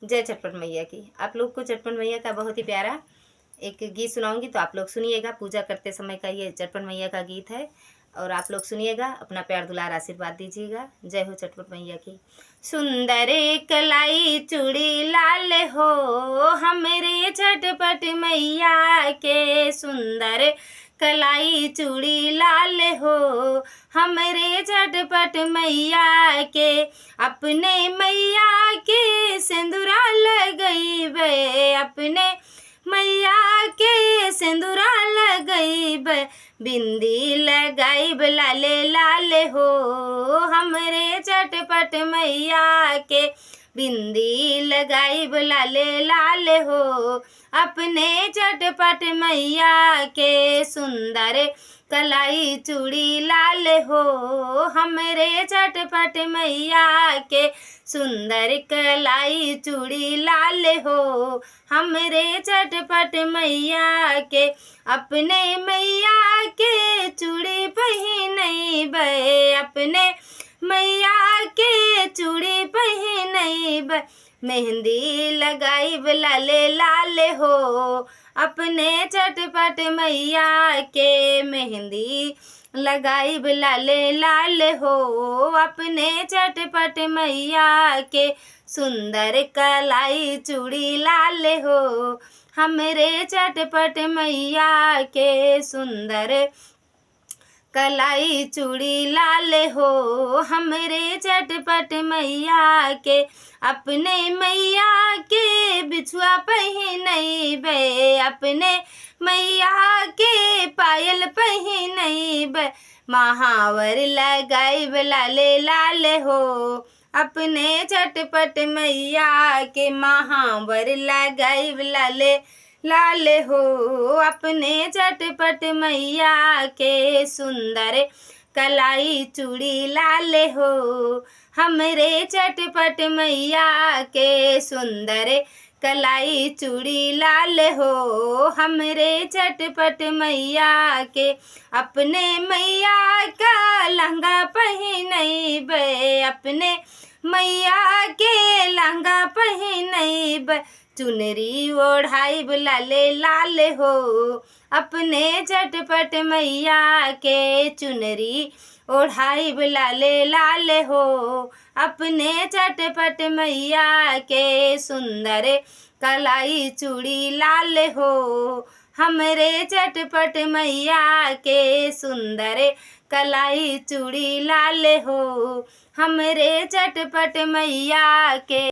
जय चटपट मैया की। आप लोग को चटपट मैया का बहुत ही प्यारा एक गीत सुनाऊंगी, तो आप लोग सुनिएगा। पूजा करते समय का ये चटपट मैया का गीत है और आप लोग सुनिएगा, अपना प्यार दुलार आशीर्वाद दीजिएगा। जय हो चटपट मैया की। सुंदर कलाई चूड़ी लाल हो हमरे चटपट मैया के, सुंदर कलाई चूड़ी लाल हो हमरे चटपट मैया के, अपने मैया के सिंदूरा लगइबे, अपने मैया के सिंदूरा लगइबे, बिंदी लगाइब लाले लाल हो हमरे चटपट मैया के, बिंदी लगाइब लाले लाल हो अपने चटपट मैया के, सुंदर कलाई चूड़ी लाल हो हमरे चटपट मैया के, सुंदर कलाई चूड़ी लाल हो हमरे चटपट मैया के, अपने मैया के चूड़ी पहिनइबे, अपने मैया के चूड़ी पहिनइबे, मेहंदी लगाइब लाले लाल हो अपने चटपट मैया के, मेहंदी लगाइब लाले लाल हो अपने चटपट मैया के, सुंदर कलाई चूड़ी लाल हो हमरे चटपट मैया के, सुंदर कलाई चूड़ी लाल हो हमरे चटपट मैया के, अपने मैया के बिछुआ पहिनइबे, अपने मैया के पायल पहिनइबे, महावर लगाइब लाले लाल हो अपने चटपट मैया के, महावर लगाइब लाले लाल हो अपने चटपट मैया के, सुंदर कलाई चूड़ी लाल हो हमरे चटपट मैया के, सुंदर कलाई चूड़ी लाल हो हमरे चटपट मैया के, अपने मैया का लहंगा पहिनइबे, अपने मैया के लहंगा पहिनइबे, चुनरी ओढ़ाइब लाले लाल हो अपने चटपट मैया के, चुनरी ओढ़ाइब लाले लाल हो अपने चटपट मैया के, सुंदर कलाई चूड़ी लाल हो हमरे चटपट मैया के, सुंदर कलाई चूड़ी लाल हो हमरे चटपट मैया के।